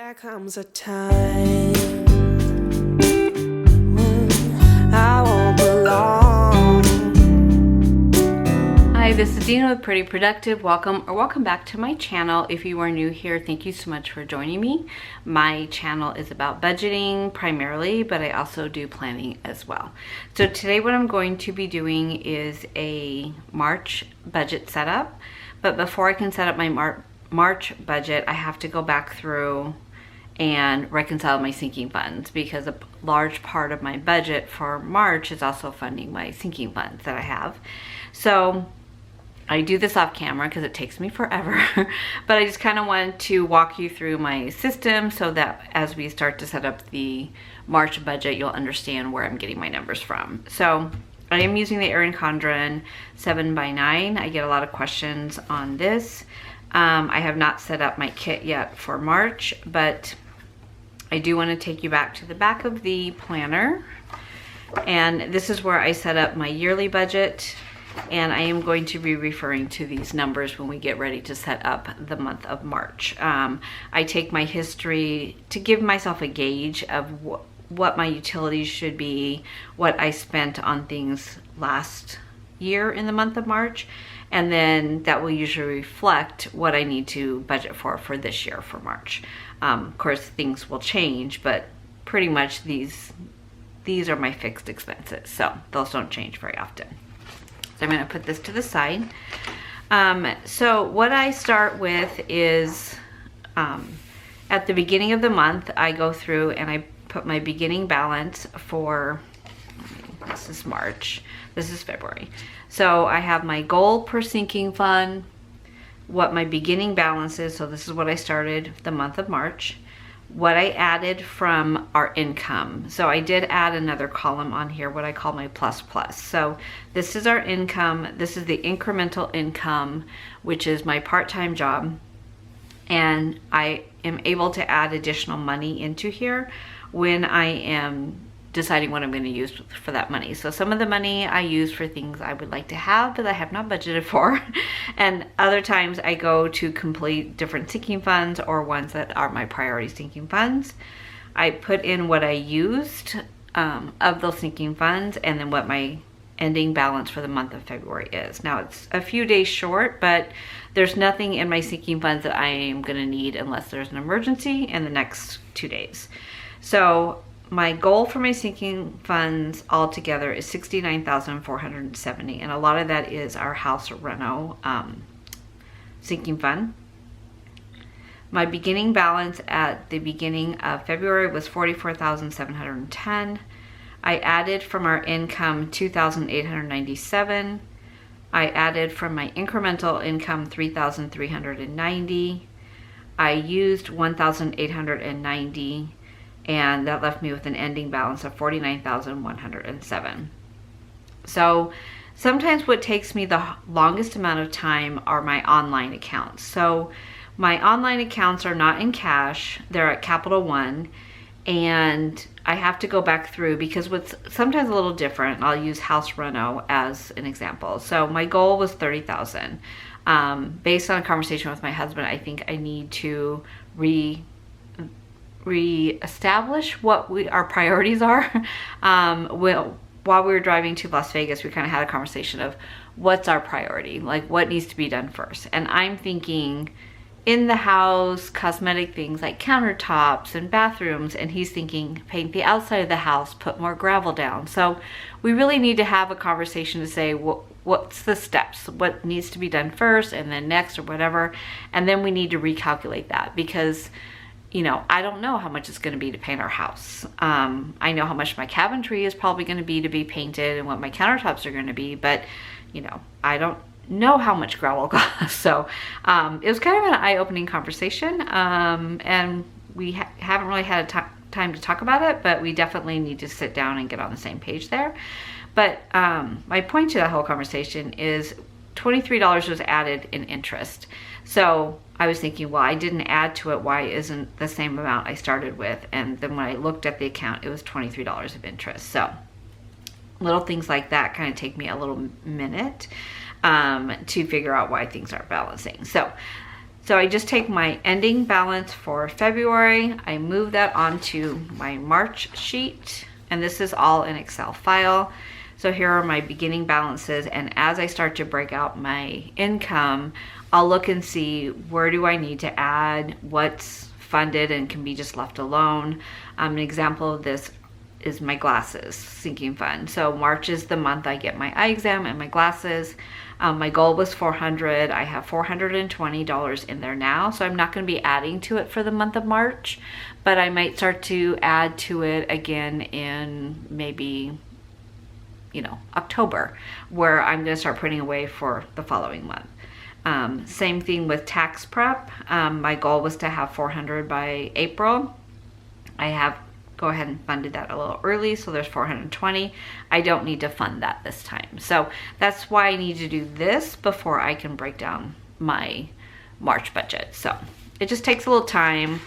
There comes a time when I won't belong. Hi, this is Dina with Pretty Productive. Welcome back to my channel. If you are new here, thank you so much for joining me. My channel is about budgeting primarily, but I also do planning as well. So today what I'm going to be doing is a March budget setup. But before I can set up my March budget, I have to go back through and reconcile my sinking funds, because a large part of my budget for March is also funding my sinking funds that I have. So I do this off camera because it takes me forever, but I just kind of wanted to walk you through my system so that as we start to set up the March budget, you'll understand where I'm getting my numbers from. So I am using the Erin Condren 7x9. I get a lot of questions on this. I have not set up my kit yet for March, but I do want to take you back to the back of the planner. And this is where I set up my yearly budget. And I am going to be referring to these numbers when we get ready to set up the month of March. I take my history to give myself a gauge of what my utilities should be, what I spent on things last year in the month of March, and then that will usually reflect what I need to budget for this year for March. Of course, things will change, but pretty much these are my fixed expenses, so those don't change very often. So I'm going to put this to the side. So what I start with is at the beginning of the month, I go through and I put my beginning balance for, this is March, this is February. So I have my goal per sinking fund, what my beginning balance is. So this is what I started the month of March. What I added from our income. So I did add another column on here, what I call my plus plus. So this is our income. This is the incremental income, which is my part-time job. And I am able to add additional money into here when I am deciding what I'm going to use for that money. So some of the money I use for things I would like to have, but I have not budgeted for. And other times I go to complete different sinking funds or ones that are my priority sinking funds. I put in what I used of those sinking funds and then what my ending balance for the month of February is. Now it's a few days short, but there's nothing in my sinking funds that I am going to need unless there's an emergency in the next 2 days. So my goal for my sinking funds altogether is $69,470, and a lot of that is our house reno sinking fund. My beginning balance at the beginning of February was $44,710. I added from our income $2,897. I added from my incremental income $3,390. I used $1,890. And that left me with an ending balance of $49,107. So sometimes what takes me the longest amount of time are my online accounts. So my online accounts are not in cash, they're at Capital One, and I have to go back through because what's sometimes a little different, I'll use house reno as an example. So my goal was $30,000. Based on a conversation with my husband, I think I need to re-establish what our priorities are. While we were driving to Las Vegas, we kind of had a conversation of what's our priority, like what needs to be done first. And I'm thinking in the house, cosmetic things like countertops and bathrooms, and he's thinking paint the outside of the house, put more gravel down. So we really need to have a conversation to say what's the steps, what needs to be done first and then next or whatever. And then we need to recalculate that because I don't know how much it's going to be to paint our house. I know how much my cabinetry is probably going to be painted and what my countertops are going to be, but I don't know how much gravel costs. So it was kind of an eye-opening conversation, and we haven't really had time to talk about it, but we definitely need to sit down and get on the same page there. But my point to that whole conversation is $23 was added in interest. So I was thinking, well, I didn't add to it. Why isn't the same amount I started with? And then when I looked at the account, it was $23 of interest. So little things like that kind of take me a little minute to figure out why things aren't balancing. So So I just take my ending balance for February, I move that onto my March sheet, and this is all in Excel file. So here are my beginning balances, and as I start to break out my income, I'll look and see where do I need to add, what's funded and can be just left alone. An example of this is my glasses sinking fund. So March is the month I get my eye exam and my glasses. My goal was $400. I have $420 in there now, so I'm not going to be adding to it for the month of March, but I might start to add to it again in maybe, you know, October, where I'm going to start putting away for the following month. Same thing with tax prep. My goal was to have $400 by April. I have go ahead and funded that a little early, so there's $420. I don't need to fund that this time. So that's why I need to do this before I can break down my March budget. So it just takes a little time,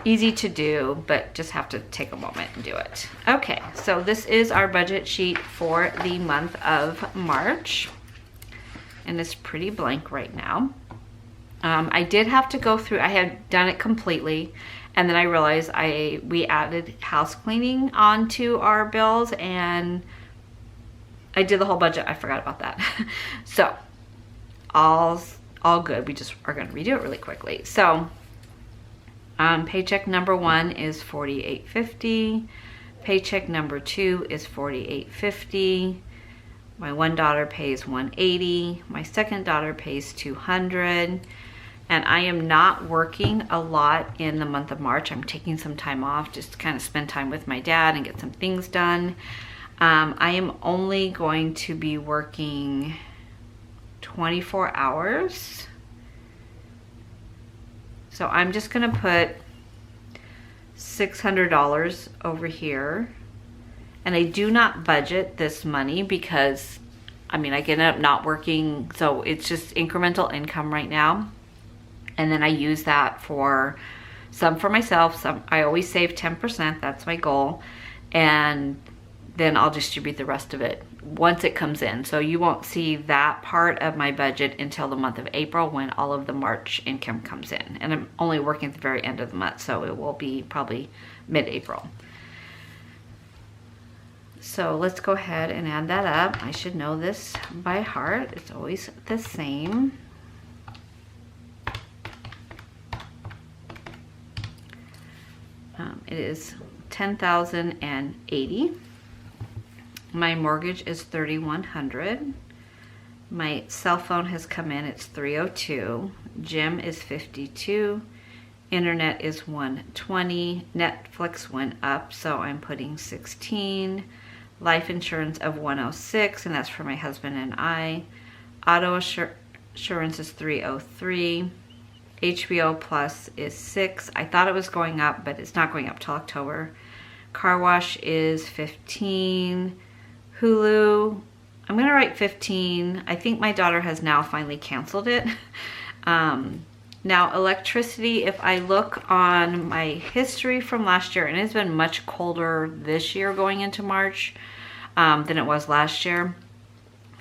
easy to do, but just have to take a moment and do it. Okay, so this is our budget sheet for the month of March, and it's pretty blank right now. I did have to go through, I had done it completely, and then I realized we added house cleaning onto our bills, and I did the whole budget. I forgot about that. So all good. We just are going to redo it really quickly. So paycheck number 1 is $48.50. Paycheck number 2 is $48.50. My one daughter pays $180. My second daughter pays $200. And I am not working a lot in the month of March. I'm taking some time off just to kind of spend time with my dad and get some things done. I am only going to be working 24 hours. So I'm just gonna put $600 over here. And I do not budget this money because, I mean, I end up not working, so it's just incremental income right now. And then I use that for some for myself. Some I always save 10%, that's my goal. And then I'll distribute the rest of it once it comes in. So you won't see that part of my budget until the month of April, when all of the March income comes in. And I'm only working at the very end of the month, so it will be probably mid-April. So let's go ahead and add that up. I should know this by heart. It's always the same. It is $10,080. My mortgage is $3,100. My cell phone has come in, it's $302. Gym is $52. Internet is $120. Netflix went up, so I'm putting $16. Life insurance of $106, and that's for my husband and I. Auto insurance is $303. HBO Plus is $6. I thought it was going up, but it's not going up till October. Car wash is $15. Hulu, I'm gonna write $15. I think my daughter has now finally canceled it. Now electricity, if I look on my history from last year, and it's been much colder this year going into March than it was last year.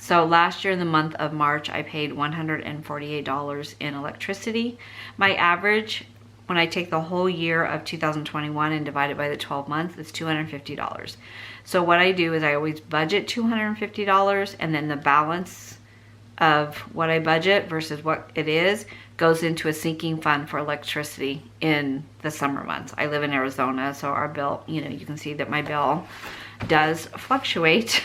So last year in the month of March, I paid $148 in electricity. My average, when I take the whole year of 2021 and divide it by the 12 months, it's $250. So what I do is I always budget $250, and then the balance of what I budget versus what it is goes into a sinking fund for electricity in the summer months. I live in Arizona, so our bill, you know, you can see that my bill does fluctuate.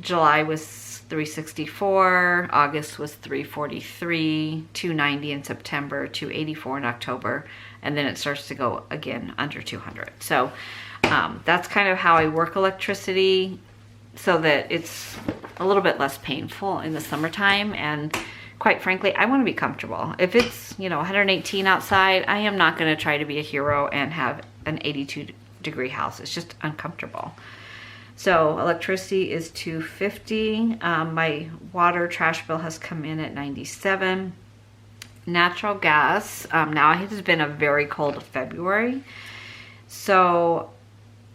July was $364, August was $343, $290 in September, $284 in October, and then it starts to go again under $200. So that's kind of how I work electricity, so that it's a little bit less painful in the summertime. And quite frankly, I want to be comfortable. If it's, you know, 118 outside, I am not going to try to be a hero and have an 82-degree house. It's just uncomfortable. So electricity is $250. My water trash bill has come in at $97. Natural gas, now it has been a very cold February, so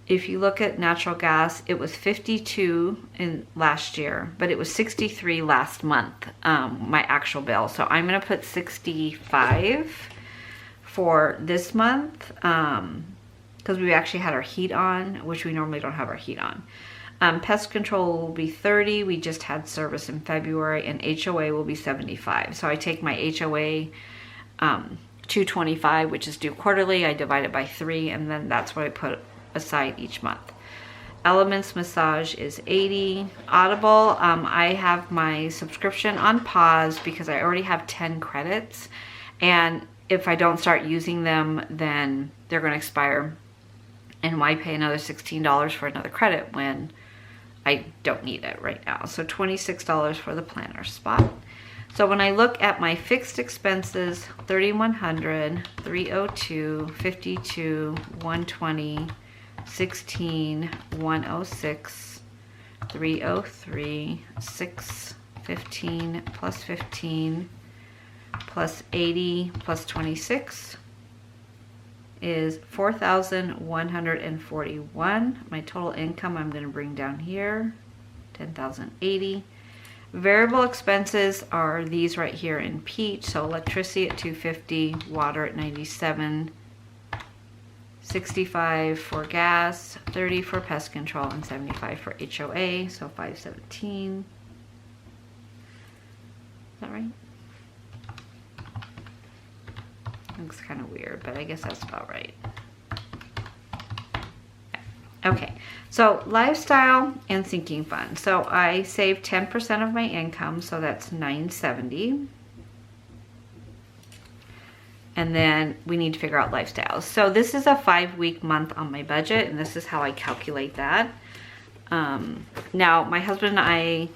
if you look at natural gas, it was 52 in last year, but it was 63 last month, my actual bill. So I'm gonna put 65 for this month, because we actually had our heat on, which we normally don't have our heat on. Pest control will be 30. We just had service in February, and HOA will be 75. So I take my HOA 225, which is due quarterly. I divide it by 3, and then that's what I put aside each month. Elements massage is 80. Audible, I have my subscription on pause because I already have 10 credits, and if I don't start using them, then they're going to expire, and why pay another $16 for another credit when I don't need it right now. So $26 for the planner spot. So when I look at my fixed expenses, 3,100, 302, 52, 120, 16, 106, 303, 6, 15 plus 15 plus 80 plus 26 is 4,141. My total income I'm going to bring down here, 10,080. Variable expenses are these right here in peach. So electricity at 250, water at 97, 65 for gas, 30 for pest control, and 75 for HOA. So 517. Is that right? Looks kind of weird, but I guess that's about right. Okay, so lifestyle and sinking fund. So I save 10% of my income, so that's $970. And then we need to figure out lifestyles. So this is a 5-week month on my budget, and this is how I calculate that. Now, my husband and I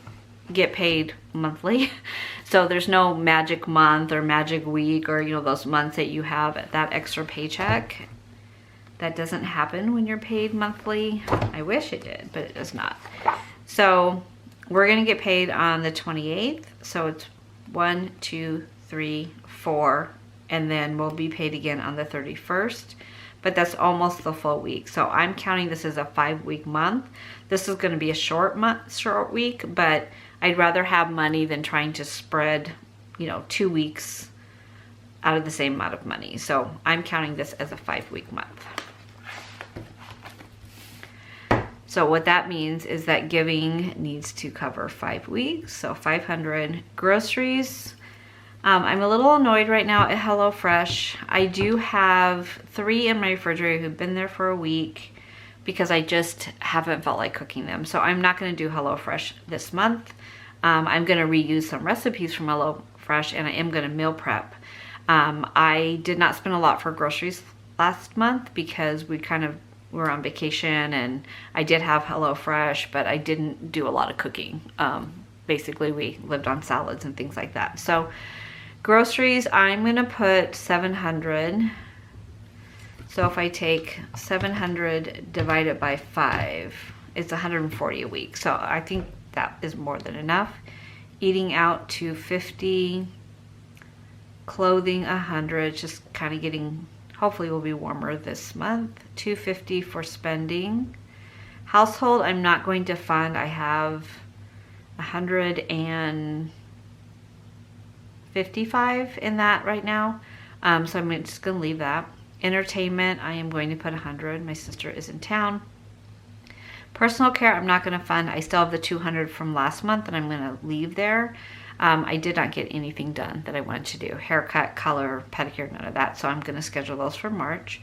get paid monthly. So there's no magic month or magic week or, you know, those months that you have that extra paycheck. That doesn't happen when you're paid monthly. I wish it did, but it does not. So we're gonna get paid on the 28th. So it's 1, 2, 3, 4, and then we'll be paid again on the 31st. But that's almost the full week. So I'm counting this as a 5-week month. This is gonna be a short week, but I'd rather have money than trying to spread, you know, 2 weeks out of the same amount of money. So I'm counting this as a 5-week month. So what that means is that giving needs to cover 5 weeks. So 500 groceries. I'm a little annoyed right now at HelloFresh. I do have 3 in my refrigerator who've been there for a week because I just haven't felt like cooking them. So I'm not gonna do HelloFresh this month. I'm gonna reuse some recipes from HelloFresh, and I am gonna meal prep. I did not spend a lot for groceries last month because we were on vacation, and I did have HelloFresh, but I didn't do a lot of cooking. Basically, we lived on salads and things like that. So groceries, I'm gonna put 700. So if I take 700 divided by 5, it's 140 a week. So I think that is more than enough. Eating out 250, clothing 100, just kind of getting, hopefully will be warmer this month. 250 for spending. Household, I'm not going to fund. I have 155 in that right now. So I'm just gonna leave that. Entertainment, I am going to put 100. My sister is in town. Personal care, I'm not gonna fund. I still have the 200 from last month, and I'm gonna leave there. I did not get anything done that I wanted to do. Haircut, color, pedicure, none of that. So I'm gonna schedule those for March.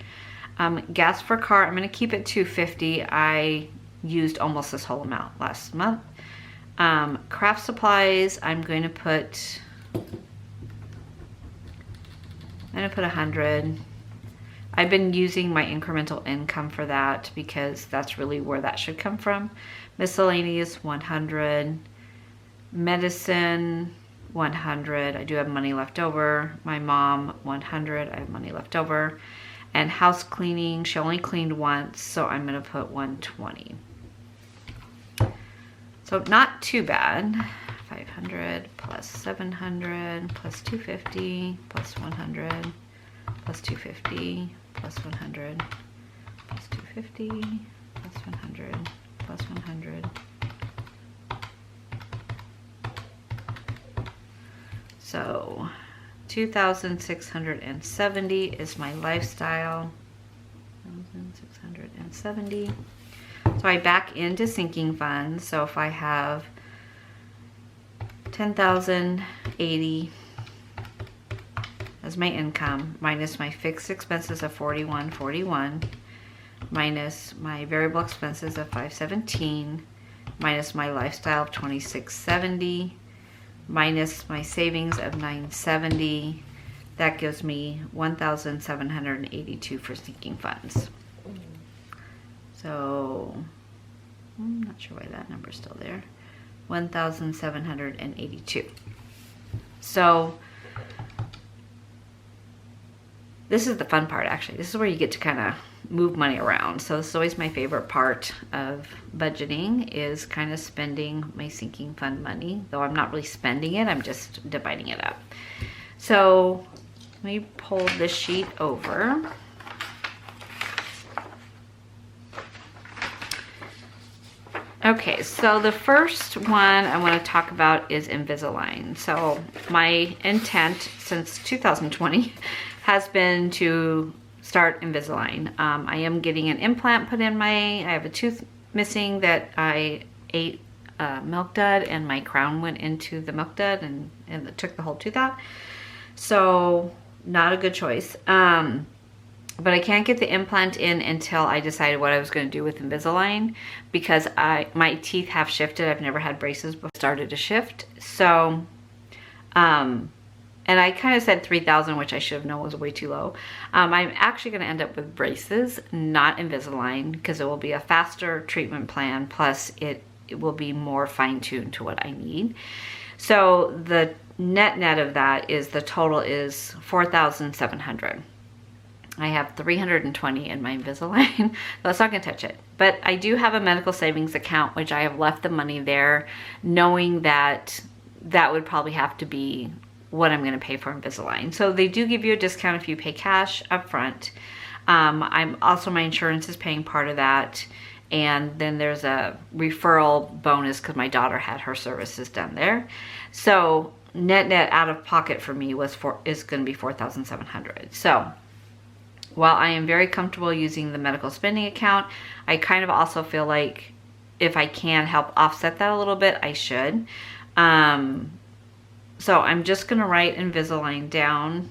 Gas for car, I'm gonna keep it 250. I used almost this whole amount last month. Craft supplies, I'm going to put 100. I've been using my incremental income for that because that's really where that should come from. Miscellaneous, 100. Medicine, 100. I do have money left over. My mom, 100. I have money left over. And house cleaning, she only cleaned once, so I'm gonna put 120. So not too bad. 500 plus 700 plus 250 plus 100 plus 250 plus 100 plus 250 plus 100, plus 100. So 2,670 is my lifestyle. 1,670. So I back into sinking funds. So if I have 10,080 as my income, minus my fixed expenses of 4141, minus my variable expenses of 517, minus my lifestyle of 2670, minus my savings of 970, that gives me 1,782 for sinking funds. So I'm not sure why that number's still there. 1,782. So this is the fun part, actually. This is where you get to kind of move money around. So this is always my favorite part of budgeting, is kind of spending my sinking fund money, though I'm not really spending it, I'm just dividing it up. So let me pull this sheet over. Okay, so the first one I want to talk about is Invisalign. So my intent since 2020 has been to start Invisalign. I am getting an implant put in I have a tooth missing that I ate milk dud, and my crown went into the milk dud and it took the whole tooth out. So not a good choice. But I can't get the implant in until I decided what I was going to do with Invisalign, because my teeth have shifted. I've never had braces before started to shift. So, and I kind of said 3,000, which I should have known was way too low. I'm actually going to end up with braces, not Invisalign, because it will be a faster treatment plan. Plus it will be more fine-tuned to what I need. So the net of that is the total is 4,700. I have 320 in my Invisalign. That's not gonna touch it. But I do have a medical savings account, which I have left the money there, knowing that that would probably have to be what I'm gonna pay for Invisalign. So they do give you a discount if you pay cash up front. I'm also, my insurance is paying part of that. And then there's a referral bonus because my daughter had her services done there. So net out of pocket for me is gonna be 4,700. So while I am very comfortable using the medical spending account, I kind of also feel like if I can help offset that a little bit, I should. So I'm just gonna write Invisalign down,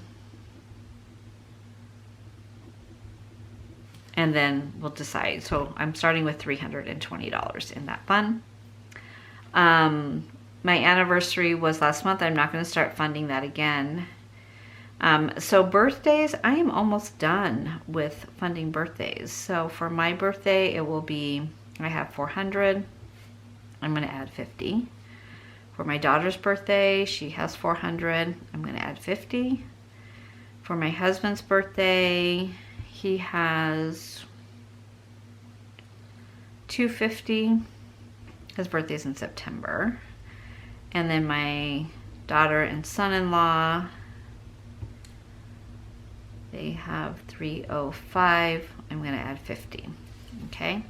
and then we'll decide. So I'm starting with $320 in that fund. My anniversary was last month. I'm not gonna start funding that again. So birthdays, I am almost done with funding birthdays. So for my birthday, it will be, I have 400. I'm going to add 50. For my daughter's birthday, she has 400. I'm going to add 50. For my husband's birthday, he has 250. His birthday's in September. And then my daughter and son-in-law, they have 305. I'm going to add 50. Okay.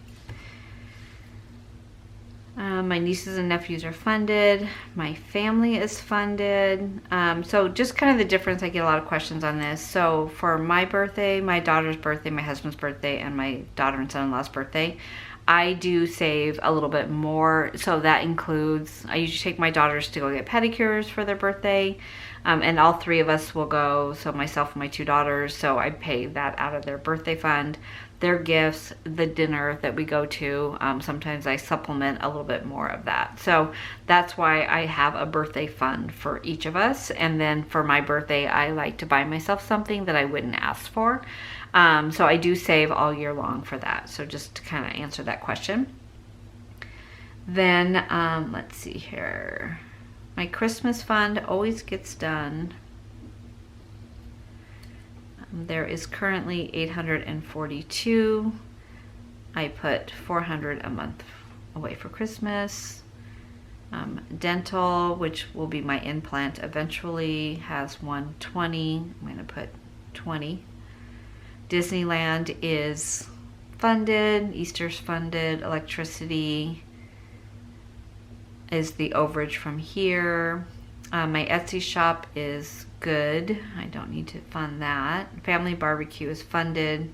My nieces and nephews are funded. My family is funded. So just kind of the difference. I get a lot of questions on this. So for my birthday, my daughter's birthday, my husband's birthday, and my daughter and son-in-law's birthday, I do save a little bit more. So that includes, I usually take my daughters to go get pedicures for their birthday. And all three of us will go, so myself and my two daughters, so I pay that out of their birthday fund. Their gifts, the dinner that we go to, sometimes I supplement a little bit more of that. So that's why I have a birthday fund for each of us. And then for my birthday, I like to buy myself something that I wouldn't ask for. So I do save all year long for that. So just to kind of answer that question. Then let's see here. My Christmas fund always gets done. There is currently 842. I put 400 a month away for Christmas. Dental, which will be my implant eventually, has 120. I'm going to put 20. Disneyland is funded, Easter's funded, electricity is the overage from here. My Etsy shop is good. I don't need to fund that. Family barbecue is funded.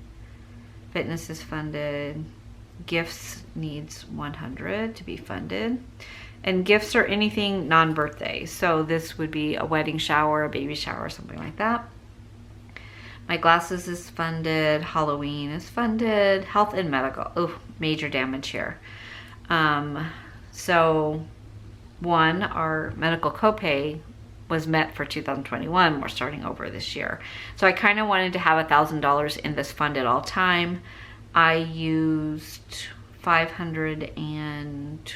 Fitness is funded. Gifts needs 100 to be funded. And gifts are anything non-birthday. So this would be a wedding shower, a baby shower, something like that. My glasses is funded. Halloween is funded. Health and medical. Oh, major damage here. So one, our medical copay was met for 2021. We're starting over this year. So I kind of wanted to have $1,000 in this fund at all time. I used 500 and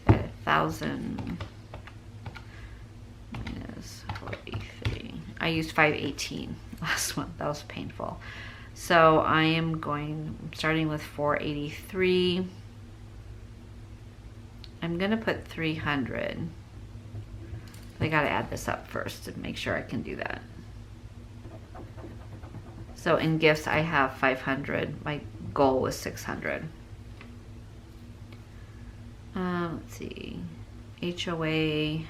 1,000 minus 43. I used 518 last one. That was painful. So I am starting with 483. I'm gonna put 300. I gotta add this up first to make sure I can do that. So in gifts, I have 500. My goal was 600. Let's see. HOA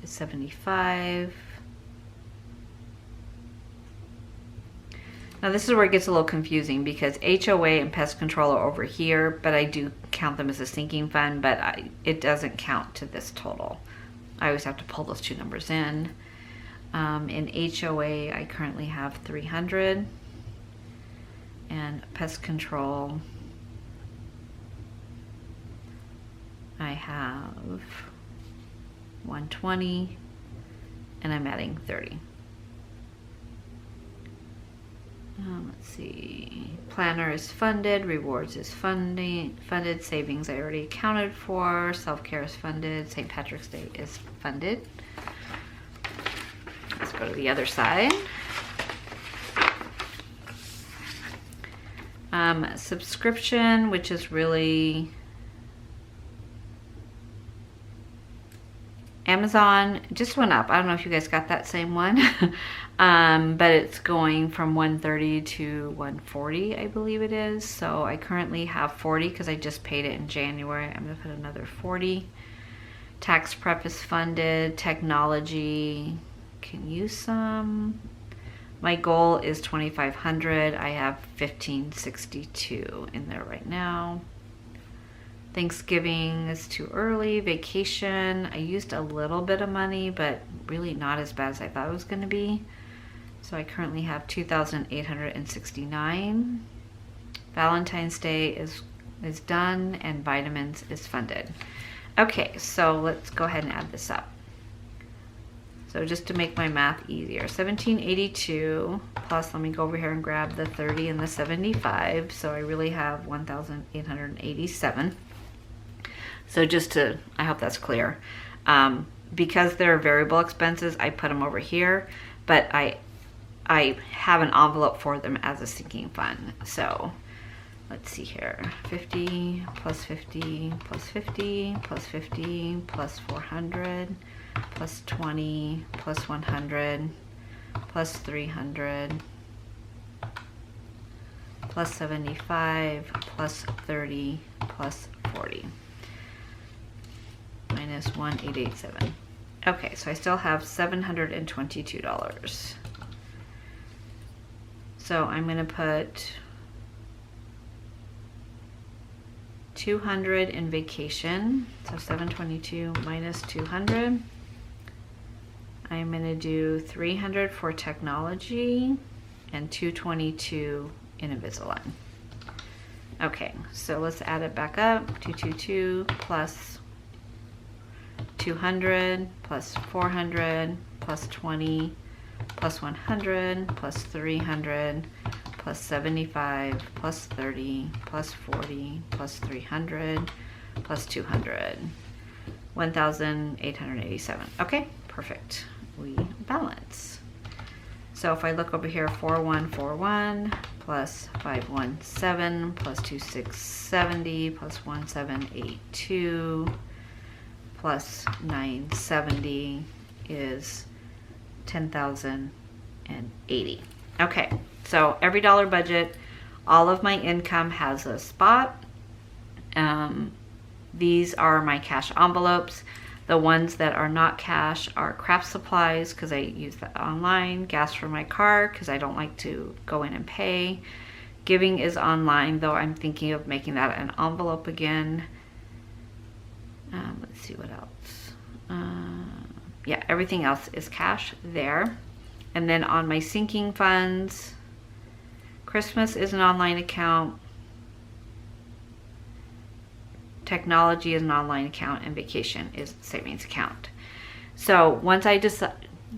is 75. Now this is where it gets a little confusing because HOA and pest control are over here, but I do count them as a sinking fund, but it doesn't count to this total. I always have to pull those two numbers in. In HOA, I currently have 300, and pest control, I have 120, and I'm adding 30. Let's see, planner is funded, rewards is funded, savings I already accounted for, self-care is funded, St. Patrick's Day is funded. Let's go to the other side. Subscription, which is really Amazon, just went up. I don't know if you guys got that same one, but it's going from 130 to 140, I believe it is. So I currently have 40 because I just paid it in January. I'm gonna put another 40. Tax prep is funded. Technology can use some. My goal is 2,500. I have 1,562 in there right now. Thanksgiving is too early. Vacation, I used a little bit of money, but really not as bad as I thought it was going to be. So I currently have 2,869. Valentine's Day is done, and vitamins is funded. Okay, so let's go ahead and add this up. So just to make my math easier, 1,782 plus, let me go over here and grab the 30 and the 75. So I really have 1,887. So just to, I hope that's clear. Because they're variable expenses, I put them over here, but I have an envelope for them as a sinking fund. So let's see here, 50 plus 50 plus 50 plus 50 plus 400 plus 20 plus 100 plus 300 plus 75 plus 30 plus 40 minus 1,887. Okay, so I still have $722. So I'm going to put 200 in vacation. So 722 minus 200. I'm going to do 300 for technology and 222 in Invisalign. Okay, so let's add it back up. 222 plus 200 plus 400 plus 20 plus 100 plus 300 plus 75 plus 30 plus 40 plus 300 plus 200. 1,887. Okay, perfect. We balance. So if I look over here, 4141 plus 517 plus 2670 plus 1782 plus 970 is 10,080. Okay, so every dollar budget, all of my income has a spot. These are my cash envelopes. The ones that are not cash are craft supplies because I use that online, gas for my car because I don't like to go in and pay. Giving is online, though I'm thinking of making that an envelope again. Let's see what else. Yeah, everything else is cash there. And then on my sinking funds, Christmas is an online account. Technology is an online account, and vacation is a savings account. So once I just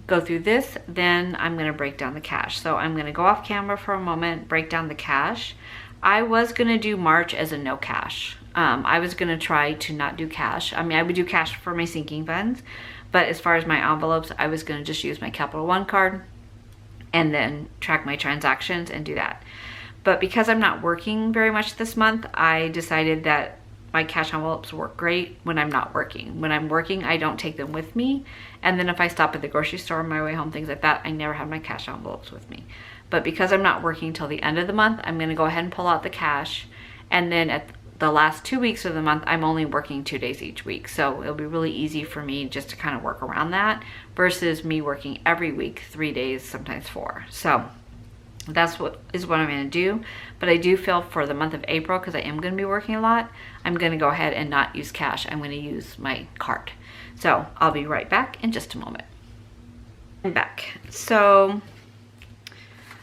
go through this, then I'm going to break down the cash. So I'm going to go off camera for a moment, break down the cash. I was going to do March as a no cash. I was going to try to not do cash. I mean, I would do cash for my sinking funds, but as far as my envelopes, I was going to just use my Capital One card and then track my transactions and do that. But because I'm not working very much this month, I decided that my cash envelopes work great when I'm not working. When I'm working, I don't take them with me. And then if I stop at the grocery store on my way home, things like that, I never have my cash envelopes with me. But because I'm not working till the end of the month, I'm gonna go ahead and pull out the cash. And then at the last 2 weeks of the month, I'm only working 2 days each week. So it'll be really easy for me just to kind of work around that versus me working every week, 3 days, sometimes 4. So that's what I'm going to do. But I do feel for the month of April, because I am going to be working a lot, I'm going to go ahead and not use cash. I'm going to use my card. So I'll be right back in just a moment. I'm back. So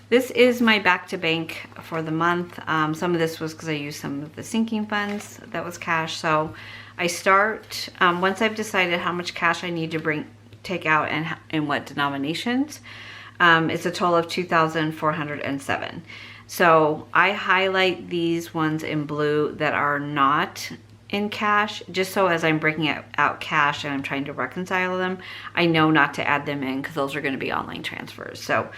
this is my back to bank for the month. Some of this was because I used some of the sinking funds that was cash. So I start, once I've decided how much cash I need to take out and in what denominations, it's a total of 2,407. So I highlight these ones in blue that are not in cash, just so as I'm breaking out cash and I'm trying to reconcile them, I know not to add them in because those are going to be online transfers. So,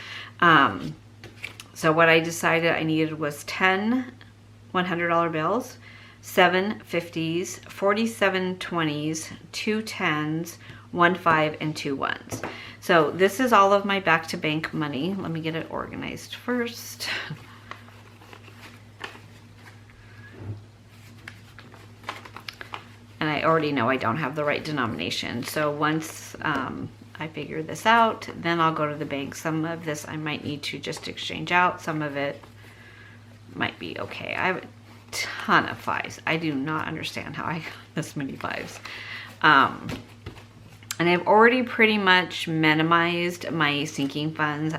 so what I decided I needed was 10 $100 bills, 7 50s, 47 20s, 2 10s, 1 5, and 2 1s. So this is all of my back to bank money. Let me get it organized first. And I already know I don't have the right denomination. So once I figure this out, then I'll go to the bank. Some of this I might need to just exchange out. Some of it might be okay. I have a ton of 5s. I do not understand how I got this many 5s. And I've already pretty much minimized my sinking funds.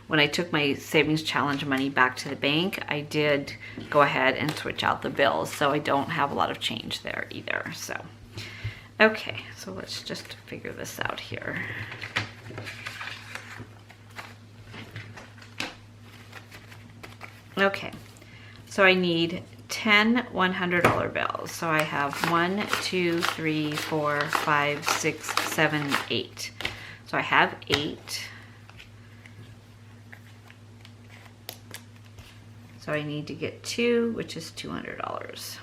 When I took my savings challenge money back to the bank, I did go ahead and switch out the bills, so I don't have a lot of change there either. So, okay, so let's just figure this out here. Okay, so I need 10 $100 bills. So I have 1, 2, 3, 4, 5, 6, 7, 8. So I have 8. So I need to get 2, which is $200.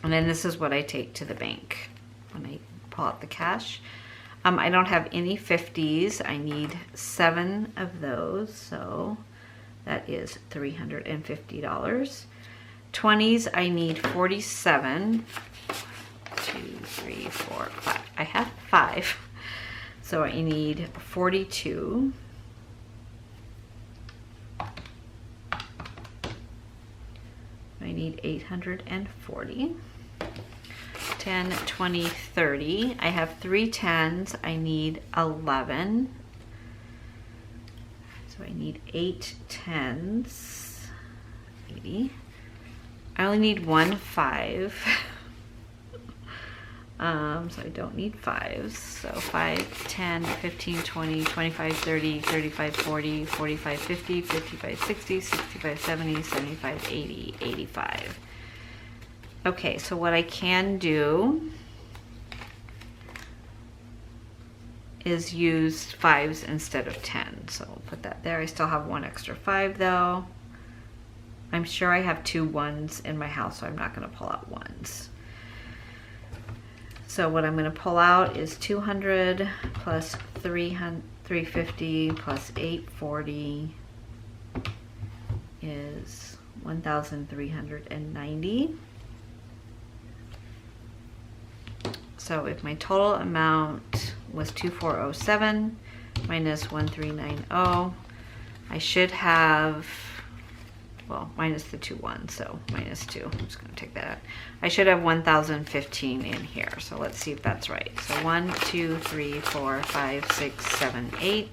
And then this is what I take to the bank when I pull out the cash. I don't have any 50s. I need 7 of those. So that is $350. 20s, I need 47. 2, 3, 4, 5. I have 5. So I need 42. I need 840. 10, 20, 30. I have 3 10s. I need 11. So I need 8 10s. 80. I only need 1 5. So I don't need 5s. So 5, 10, 15, 20, 25, 30, 35, 40, 45, 50, 55, 60, 65, 70, 75, 80, 85. Okay, so what I can do is use 5s instead of 10. So I'll put that there. I still have 1 extra 5 though. I'm sure I have 2 1s in my house, so I'm not going to pull out 1s. So what I'm going to pull out is 200 plus $350 plus $840 is $1,390. So if my total amount was 2,407 minus 1,390, I should have, well, minus the 2,1, so minus 2. I'm just going to take that out. I should have 1,015 in here. So let's see if that's right. So 1, 2, 3, 4, 5, 6, 7, 8,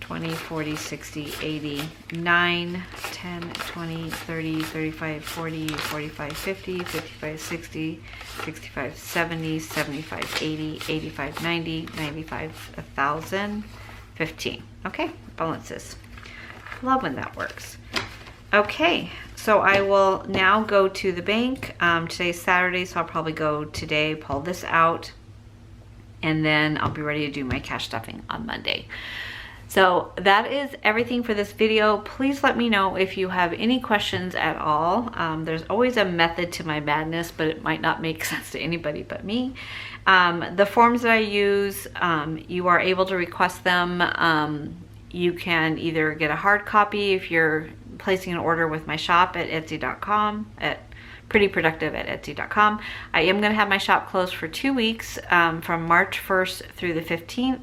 20, 40, 60, 80, 9, 10, 20, 30, 35, 40, 45, 50, 55, 60, 65, 70, 75, 80, 85, 90, 95, 1,000, 15. Okay, balances. Love when that works. Okay, so I will now go to the bank. Today's Saturday, so I'll probably go today, pull this out, and then I'll be ready to do my cash stuffing on Monday. So that is everything for this video. Please let me know if you have any questions at all. There's always a method to my madness, but it might not make sense to anybody but me. The forms that I use, you are able to request them. You can either get a hard copy if you're placing an order with my shop at Etsy.com, at prettyproductive@Etsy.com. I am going to have my shop closed for 2 weeks, from March 1st through the 15th.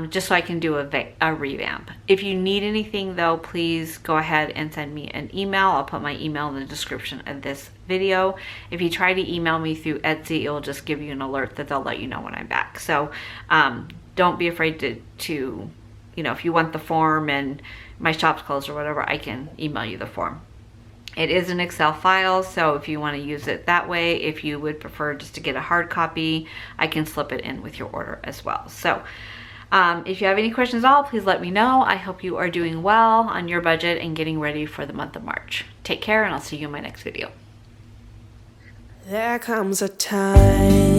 Just so I can do a revamp. If you need anything though, please go ahead and send me an email. I'll put my email in the description of this video. If you try to email me through Etsy, it will just give you an alert that they'll let you know when I'm back. So don't be afraid to, you know, if you want the form and my shop's closed or whatever, I can email you the form. It is an Excel file, so if you want to use it that way, if you would prefer just to get a hard copy, I can slip it in with your order as well. So if you have any questions at all, please let me know. I hope you are doing well on your budget and getting ready for the month of March. Take care, and I'll see you in my next video. There comes a time